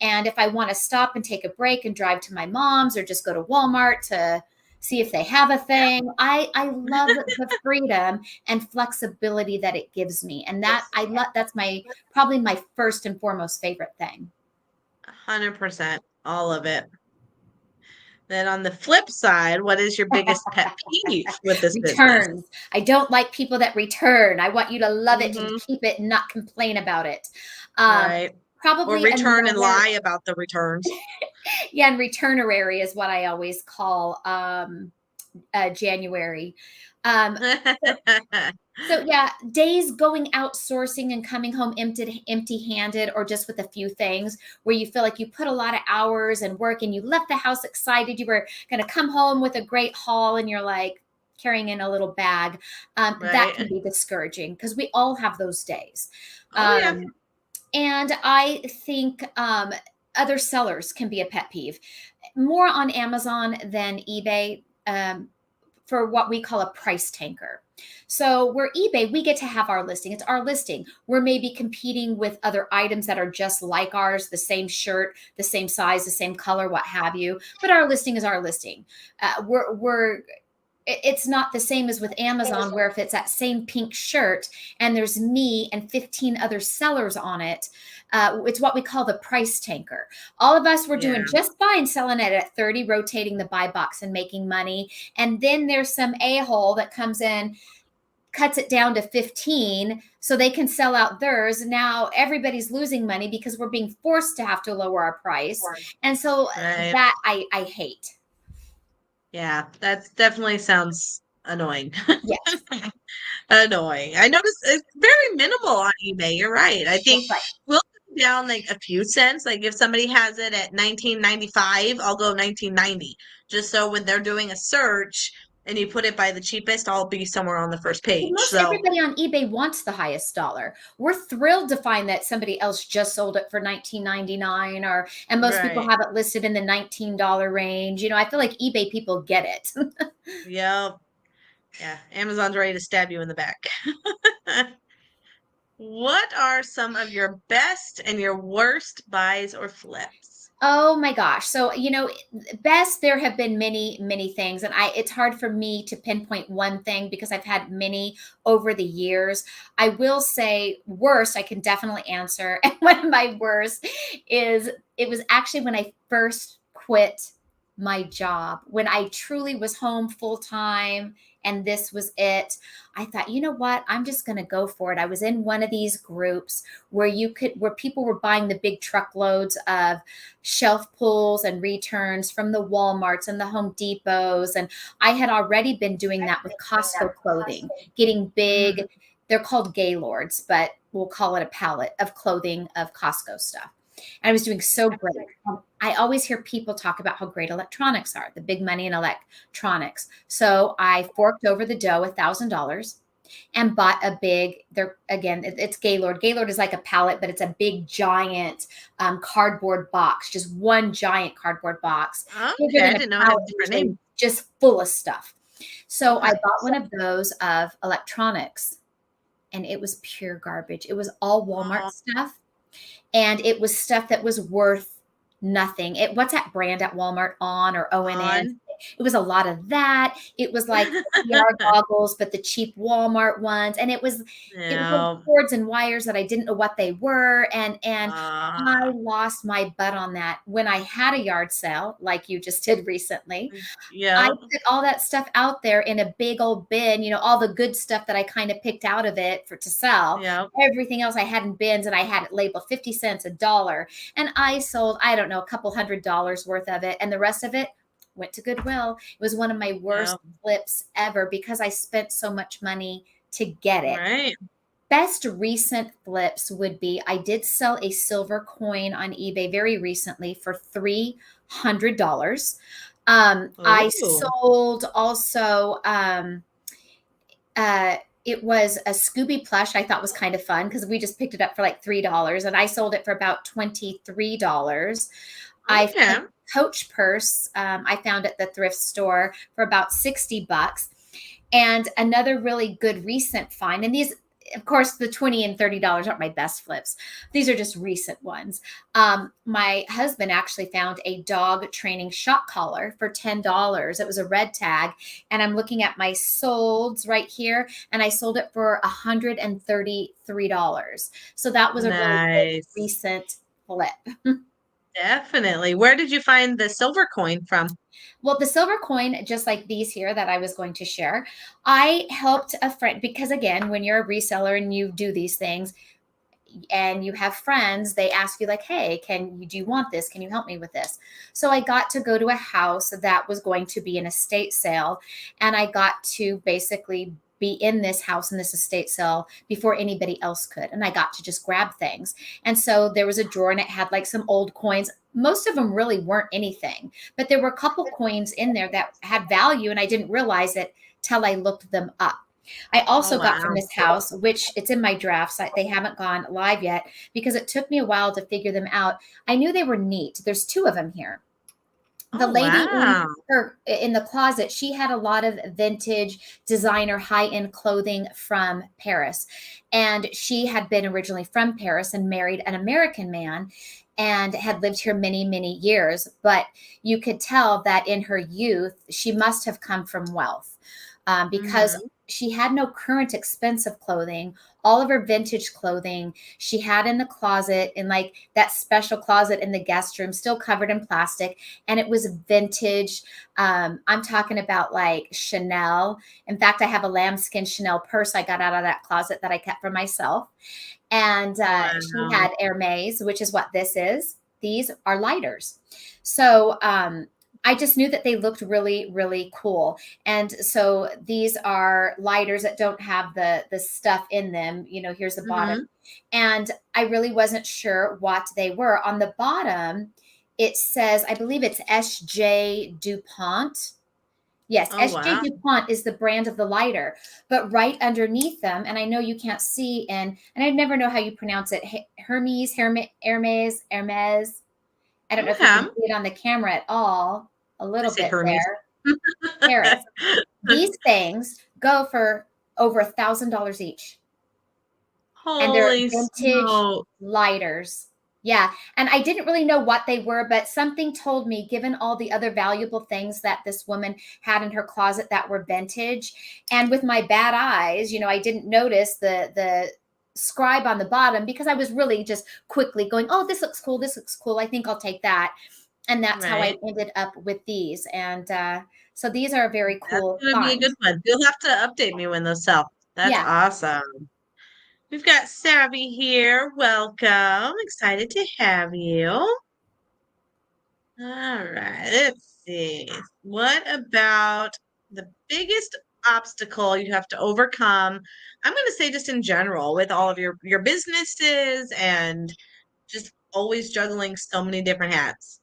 And if I want to stop and take a break and drive to my mom's or just go to Walmart to see if they have a thing. I love the freedom and flexibility that it gives me. And that I love that's my probably my first and foremost favorite thing. 100%. All of it. Then on the flip side, what is your biggest pet peeve with this business? Returns. I don't like people that return. I want you to love it and Hmm. keep it and not complain about it. Um, Right. Or Probably return and another, lie about the returns. yeah, and returnerary is what I always call January. Um, So yeah, days going outsourcing and coming home empty-handed or just with a few things where you feel like you put a lot of hours and work and you left the house excited you were going to come home with a great haul and you're like carrying in a little bag. That can Right. be discouraging because we all have those days. Oh, yeah. And I think other sellers can be a pet peeve, more on Amazon than eBay. For what we call a price tanker. So where eBay, we get to have our listing. It's our listing. We're maybe competing with other items that are just like ours, the same shirt, the same size, the same color, what have you. But our listing is our listing. It's not the same as with Amazon, where if it's that same pink shirt and there's me and 15 other sellers on it, it's what we call the price tanker. All of us were Yeah. doing just fine selling it at 30, rotating the buy box and making money. And then there's some a-hole that comes in, cuts it down to 15 so they can sell out theirs. Now everybody's losing money because we're being forced to have to lower our price. And so Right. that I hate. Yeah. That definitely sounds annoying. Yes, Annoying. I noticed it's very minimal on eBay. You're right. I that's think right. we'll go down like a few cents. Like if somebody has it at 19.95, I'll go 19.90. Just so when they're doing a search and you put it by the cheapest, I'll be somewhere on the first Well, page. most So, everybody on eBay wants the highest dollar. We're thrilled to find that somebody else just sold it for 19.99 or and most people right. have it listed in the $19 range. I feel like eBay people get it. Yep. Yeah. Amazon's ready to stab you in the back. What are some of your best and your worst buys or flips? Oh my gosh. So, best, there have been many, many things. And it's hard for me to pinpoint one thing because I've had many over the years. I will say worst, I can definitely answer. And one of my worst is it was actually when I first quit my job, when I truly was home full time and this was it. I thought, you know what? I'm just going to go for it. I was in one of these groups where people were buying the big truckloads of shelf pulls and returns from the Walmarts and the Home Depots. And I had already been doing that with Costco clothing, getting big, Mhm. they're called Gaylords, but we'll call it a pallet of clothing of Costco stuff. And I was doing so great. I always hear people talk about how great electronics are, the big money in electronics. So I forked over the dough, $1,000, and bought a big, there again, it's Gaylord. Gaylord is like a pallet, but it's a big giant cardboard box, just one giant cardboard box, bigger Okay, I than a didn't know it had pallet a different usually, name. just full of stuff. So I bought Nice. one of those of electronics, and it was pure garbage. It was all Walmart Oh, stuff, and it was stuff that was worth nothing. What's that brand at Walmart, On or ONN? on. It was a lot of that. It was like VR goggles, but the cheap Walmart ones, and it was like No. cords and wires that I didn't know what they were, and I Ah, lost my butt on that. When I had a yard sale, like you just did recently, I yep, put all that stuff out there in a big old bin, all the good stuff that I kind of picked out of it to sell. yep, Everything else I had in bins, and I had it labeled 50 cents, a dollar. And I sold, I don't know, a couple $100 worth of it. And the rest of it went to Goodwill. It was one of my worst yep. flips ever because I spent so much money to get it. Right. Best recent flips would be I did sell a silver coin on eBay very recently for $300. I Oh, sold also, uh, it was a Scooby plush I thought was kind of fun because we just picked it up for like $3 and I sold it for about $23. I found okay. a Coach purse I found at the thrift store for about $60. And another really good recent find, and these, of course, the $20 and $30 aren't my best flips. These are just recent ones. My husband actually found a dog training shock collar for $10. It was a red tag. And I'm looking at my solds right here, and I sold it for $133. So that was a really good Nice. recent flip. Definitely. Where did you find the silver coin from? Well, the silver coin, just like these here that I was going to share, I helped a friend because, again, when you're a reseller and you do these things and you have friends, they ask you, like, hey, do you want this? Can you help me with this? So I got to go to a house that was going to be an estate sale, and I got to basically be in this house in this estate sale before anybody else could. And I got to just grab things. And so there was a drawer and it had like some old coins. Most of them really weren't anything, but there were a couple coins in there that had value, and I didn't realize it till I looked them up. I Oh, also got from wow. this house, which it's in my drafts. They haven't gone live yet because it took me a while to figure them out. I knew they were neat. There's two of them here. The Oh, lady wow. in the closet, she had a lot of vintage designer high-end clothing from Paris. And she had been originally from Paris and married an American man and had lived here many, many years. But you could tell that in her youth, she must have come from wealth because Hmm. she had no current expensive clothing. All of her vintage clothing she had in the closet, in like that special closet in the guest room, still covered in plastic. And it was vintage. I'm talking about like Chanel. In fact, I have a lambskin Chanel purse I got out of that closet that I kept for myself. And she Wow. had Hermes, which is what this is. These are lighters. So I just knew that they looked really, really cool. And so these are lighters that don't have the stuff in them. Here's the bottom. Hmm. And I really wasn't sure what they were. On the bottom, it says, I believe it's SJ DuPont. Yes, Oh, SJ wow. DuPont is the brand of the lighter, but right underneath them, and I know you can't see, and I never know how you pronounce it, Hermes. I don't know if you Okay. can see it on the camera at all, a I little say bit Hermes. there. Paris. These things go for over $1,000 each, and they're Holy vintage smoke. lighters. Yeah. And I didn't really know what they were, but something told me, given all the other valuable things that this woman had in her closet that were vintage, and with my bad eyes, I didn't notice the scribe on the bottom because I was really just quickly going, oh, this looks cool. This looks cool. I think I'll take that. And that's how I Right. ended up with these. And so these are a very That's cool gonna be a find. good one. You'll have to update me when those sell. That's Yeah. awesome. We've got Savvy here. Welcome. Excited to have you. All right, let's see. What about the biggest obstacle you have to overcome? I'm going to say just in general with all of your businesses and just always juggling so many different hats.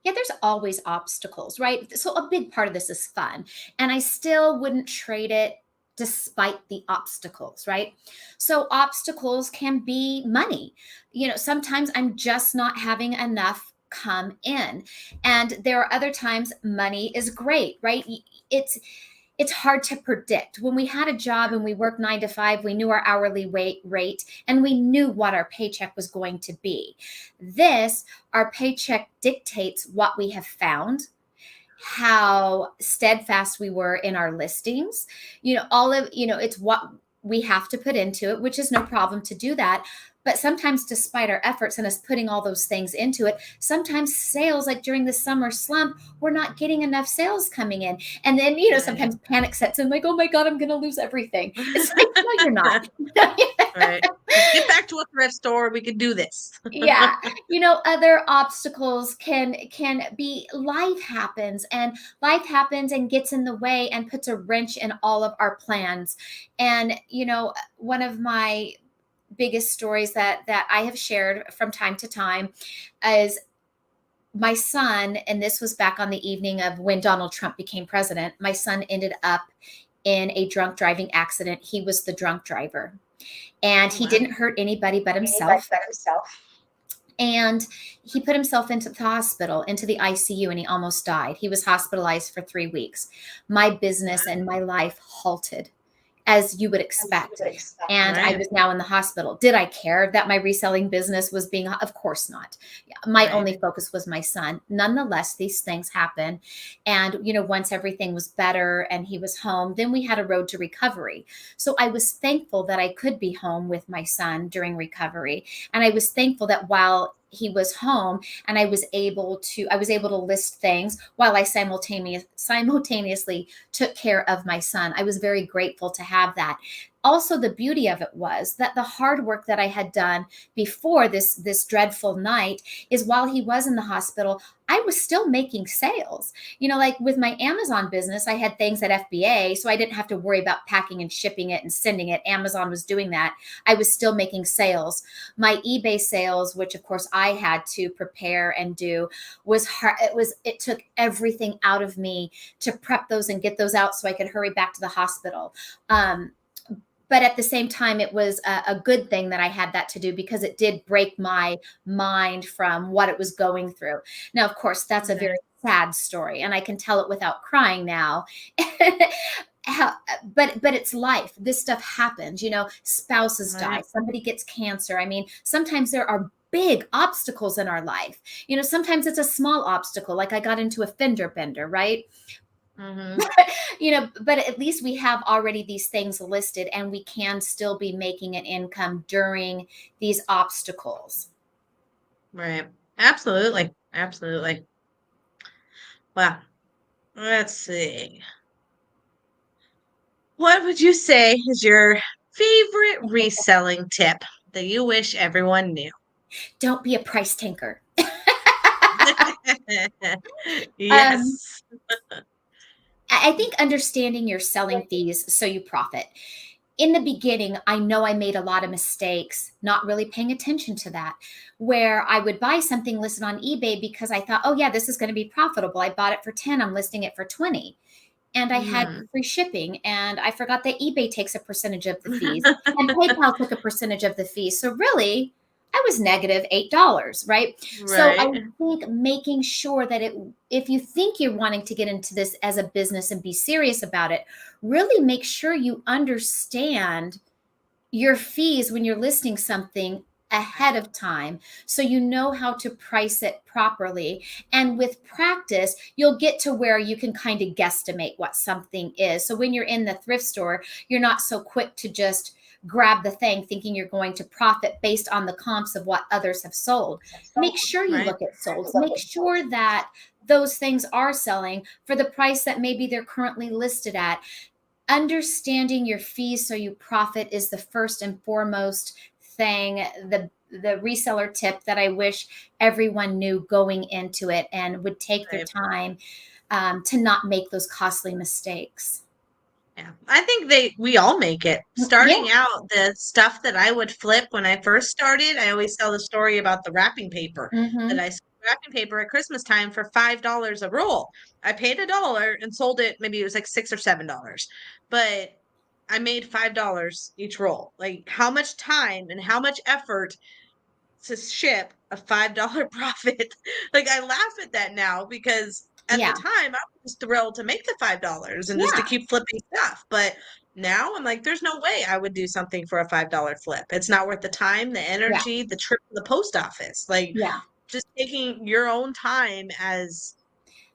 Yeah, there's always obstacles, right? So a big part of this is fun. And I still wouldn't trade it despite the obstacles, right? So obstacles can be money. Sometimes I'm just not having enough come in. And there are other times money is great, right? It's hard to predict. When we had a job and we worked 9 to 5, we knew our hourly rate and we knew what our paycheck was going to be. This, our paycheck dictates what we have found, how steadfast we were in our listings, it's what we have to put into it, which is no problem to do that. But sometimes, despite our efforts and us putting all those things into it, sometimes sales, like during the summer slump, we're not getting enough sales coming in. And then, Right. sometimes panic sets in, like, oh my God, I'm going to lose everything. It's like, no, you're not. Right. Let's get back to a thrift store. We can do this. Yeah, other obstacles can be life happens and gets in the way and puts a wrench in all of our plans. And one of my biggest stories that I have shared from time to time is my son, and this was back on the evening of when Donald Trump became president. My son ended up in a drunk driving accident. He was the drunk driver, and Oh, he wow. didn't hurt anybody but himself. And he put himself into the hospital, into the ICU, and he almost died. He was hospitalized for 3 weeks. My business and my life halted, as you would expect. And I Right. was now in the hospital. Did I care that my reselling business was being, of course not. My Right. only focus was my son. Nonetheless, these things happen. And, once everything was better and he was home, then we had a road to recovery. So I was thankful that I could be home with my son during recovery. And I was thankful that while he was home and I was able to list things while I simultaneously took care of my son. I was very grateful to have that. Also, the beauty of it was that the hard work that I had done before this dreadful night is while he was in the hospital, I was still making sales. Like with my Amazon business, I had things at FBA, so I didn't have to worry about packing and shipping it and sending it. Amazon was doing that. I was still making sales. My eBay sales, which of course I had to prepare and do, was hard. It took everything out of me to prep those and get those out so I could hurry back to the hospital. But at the same time, it was a good thing that I had that to do because it did break my mind from what it was going through. Now, of course, that's a Right. very sad story, and I can tell it without crying now. But it's life. This stuff happens. Spouses die, Right. somebody gets cancer. I mean, sometimes there are big obstacles in our life. Sometimes it's a small obstacle, like I got into a fender bender, right? Hmm. But at least we have already these things listed and we can still be making an income during these obstacles. Right. Absolutely. Absolutely. Wow. Let's see. What would you say is your favorite reselling tip that you wish everyone knew? Don't be a price tanker. Um, Yes. I think understanding your selling fees so you profit. In the beginning, I know I made a lot of mistakes, not really paying attention to that, where I would buy something listed on eBay because I thought, oh, yeah, this is going to be profitable. I bought it for 10, I'm listing it for 20. And I had Mhm. free shipping, and I forgot that eBay takes a percentage of the fees and PayPal took a percentage of the fees. So really, I was negative $8, right? So I Right. think making sure that if you think you're wanting to get into this as a business and be serious about it, really make sure you understand your fees when you're listing something ahead of time so you know how to price it properly. And with practice, you'll get to where you can kind of guesstimate what something is. So when you're in the thrift store, you're not so quick to just grab the thing thinking you're going to profit based on the comps of what others have sold. Make sure you Right. look at sold. Make sure that those things are selling for the price that maybe they're currently listed at. Understanding your fees so you profit is the first and foremost thing, the reseller tip that I wish everyone knew going into it and would take their Right. time to not make those costly mistakes. Yeah, I think we all make it. Yeah. Starting out, the stuff that I would flip when I first started, I always tell the story about the wrapping paper that Mm-hmm. I sold wrapping paper at Christmas time for $5 a roll. I paid $1 and sold it, maybe it was like $6 or $7, but I made $5 each roll. Like how much time and how much effort to ship a $5 profit. Like I laugh at that now because at the Yeah. time I was just thrilled to make the $5 and just to Yeah. keep flipping stuff. But now I'm like, there's no way I would do something for a $5 flip. It's not worth the time, the Yeah. energy, the trip to the post office. Like Yeah. just taking your own time as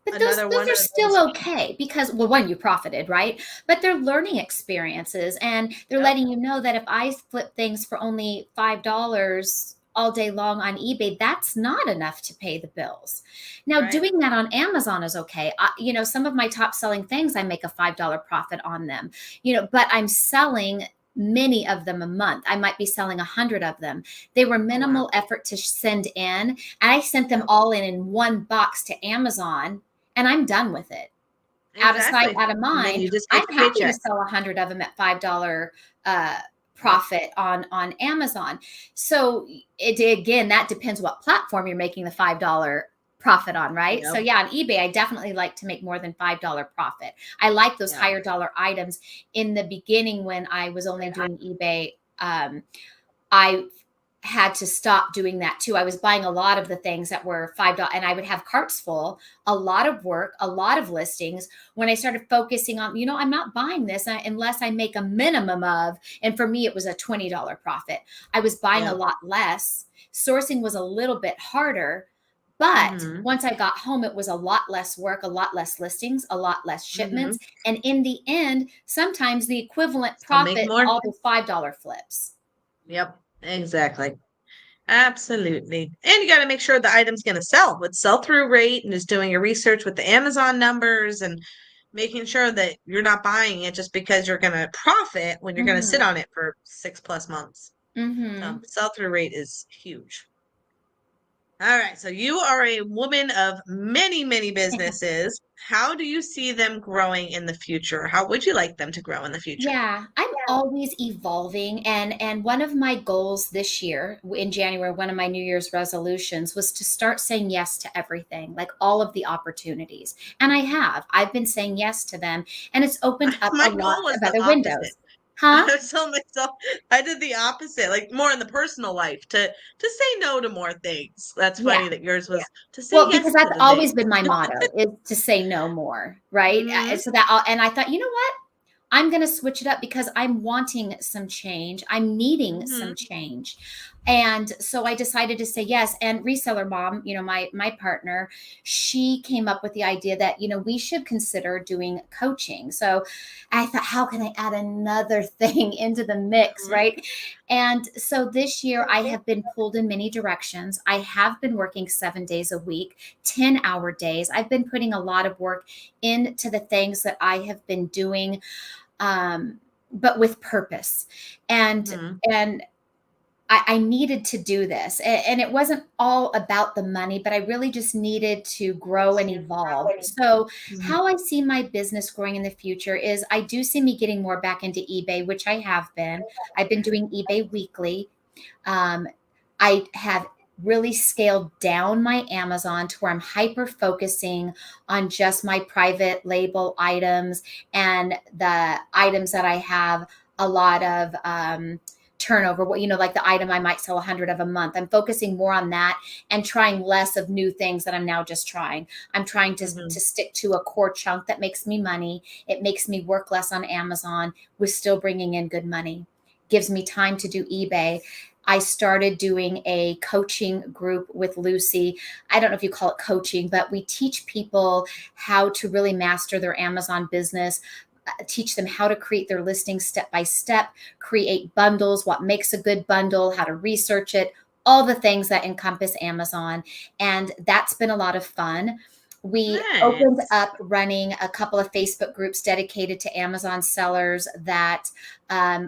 But those another those one are of those. still okay because, well, one, you profited, right? But they're learning experiences, and they're Yep, letting you know that if I flip things for only $5 all day long on eBay, that's not enough to pay the bills. Now, right. doing that on Amazon is okay. Some of my top selling things, I make a $5 profit on them, but I'm selling many of them a month. I might be selling 100 of them. They were Oh wow. minimal effort to send in, and I sent them Yep, all in one box to Amazon, and I'm done with it. Out of sight, exactly. out of And then mind. you just get I'm your happy to paycheck. sell 100 of them at $5 Yep. profit on Amazon. So again, that depends what platform you're making the $5 profit on, right? So Yep. yeah, on eBay, I definitely like to make more than $5 profit. I like those Yeah. higher dollar items. In the beginning, when I was only doing eBay, I had to stop doing that too. I was buying a lot of the things that were $5, and I would have carts full, a lot of work, a lot of listings. When I started focusing on, I'm not buying this unless I make a minimum of, and for me, it was a $20 profit. I was buying a Yep. lot less. Sourcing was a little bit harder. But Mm-hmm. once I got home, it was a lot less work, a lot less listings, a lot less Mm-hmm. shipments. And in the end, sometimes the equivalent Still make profit to more. all those $5 flips. Yep, exactly. Absolutely. And you got to make sure the item's going to sell with sell-through rate and just doing your research with the Amazon numbers and making sure that you're not buying it just because you're going to profit when you're going to sit Mhm. on it for 6+ months. So Mhm. sell-through rate is huge. All right. So you are a woman of many, many businesses. How do you see them growing in the future? How would you like them to grow in the future? Yeah, I'm always evolving, and one of my goals this year in January, one of my New Year's resolutions was to start saying yes to everything, like all of the opportunities. And I have. I've been saying yes to them, and it's opened up My a lot goal was of the other opposite. windows. Huh? I was telling myself I did the opposite, like more in the personal life to say no to more things. That's Yeah. funny that yours was to say Well, because yes to that's the always things. been my motto is to say no more, right? Hmm. And I thought, you know what? I'm going to switch it up because I'm wanting some change. I'm needing some Hmm. change. And so I decided to say yes. And Reseller Mom, my partner, she came up with the idea that, we should consider doing coaching. So I thought, how can I add another thing into the mix, right? And so this year I have been pulled in many directions. I have been working 7 days a week, 10-hour days. I've been putting a lot of work into the things that I have been doing, but with purpose. And Hmm. and I needed to do this. And it wasn't all about the money, but I really just needed to grow and evolve. So, Hmm. how I see my business growing in the future is I do see me getting more back into eBay, which I have been. I've been doing eBay weekly. Um, I have really scaled down my Amazon to where I'm hyper focusing on just my private label items and the items that I have a lot of turnover. Like the item I might sell 100 of a month. I'm focusing more on that and trying less of new things that I'm now just trying. I'm trying to Hmm. stick to a core chunk that makes me money. It makes me work less on Amazon with still bringing in good money. Gives me time to do eBay. I started doing a coaching group with Lucy. I don't know if you call it coaching, but we teach people how to really master their Amazon business, teach them how to create their listings step by step, create bundles, what makes a good bundle, how to research it, all the things that encompass Amazon. And that's been a lot of fun. We opened Nice. up running a couple of Facebook groups dedicated to Amazon sellers that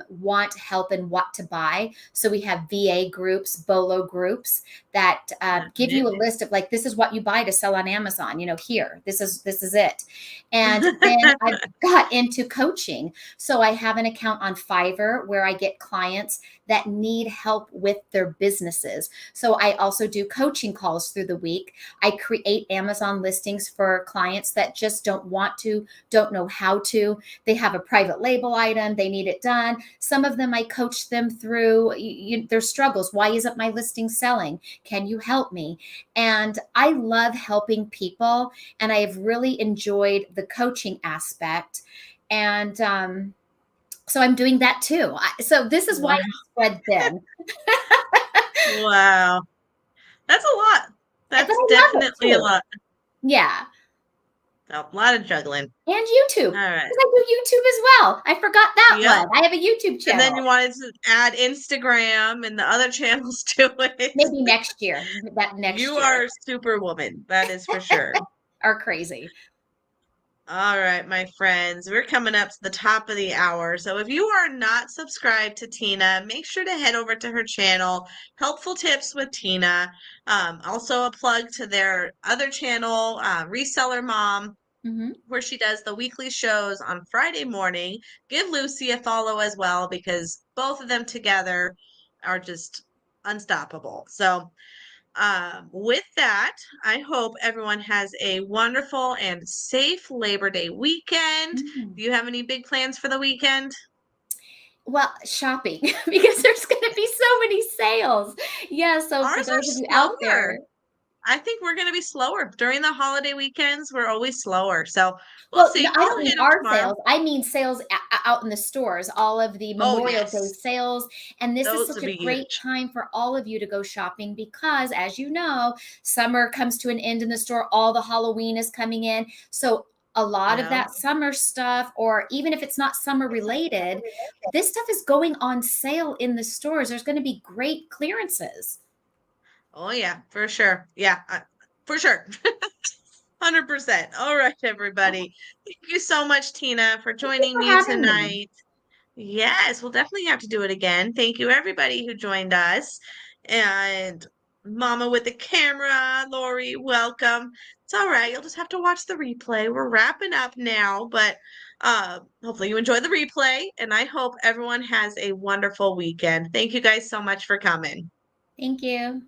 want help in what to buy. So we have VA groups, BOLO groups that give you a list of like, this is what you buy to sell on Amazon. Here, this is it. And then I got into coaching. So I have an account on Fiverr where I get clients that need help with their businesses. So I also do coaching calls through the week. I create Amazon listings for clients that just don't know how to. They have a private label item, they need it done. Some of them I coach them through their struggles. Why isn't my listing selling? Can you help me? And I love helping people, and I have really enjoyed the coaching aspect. And so I'm doing that too. So this is why Wow. I'm spread thin. Wow. That's a lot. But That's I love it definitely a too. lot. Yeah. A lot of juggling. And YouTube, All right. because I do YouTube as well. I forgot that Yep. one. I have a YouTube And then channel. you wanted to add Instagram and the other channels to it. Maybe next year. That You next year are superwoman. That is for sure. are crazy. All right, my friends, we're coming up to the top of the hour. So if you are not subscribed to Tina, make sure to head over to her channel, Helpful Tips with Tina. Also a plug to their other channel, Reseller Mom, Hmm. where she does the weekly shows on Friday morning. Give Lucy a follow as well because both of them together are just unstoppable. So with that, I hope everyone has a wonderful and safe Labor Day weekend. Mm. Do you have any big plans for the weekend? Well, shopping, because there's going to be so many sales. Yeah. So for Ours those are of you out slower. there, I think we're going to be slower. During the holiday weekends, we're always slower. So we'll well, no, see. I don't I'll mean hit them our tomorrow. sales. I mean sales out in the stores, all of the Oh, Memorial Day yes. sales. And this is Those such would a be great huge. time for all of you to go shopping because, as you know, summer comes to an end in the store. All the Halloween is coming in. So a lot of Yeah. that summer stuff, or even if it's not summer related, this stuff is going on sale in the stores. There's going to be great clearances. Oh, yeah, for sure. Yeah, for sure. 100%. All right, everybody. Thank you so much, Tina, for Thank you joining for me having me. tonight. Yes, we'll definitely have to do it again. Thank you, everybody who joined us. And Mama with the camera, Lori, welcome. It's all right. You'll just have to watch the replay. We're wrapping up now, but hopefully you enjoy the replay. And I hope everyone has a wonderful weekend. Thank you guys so much for coming. Thank you.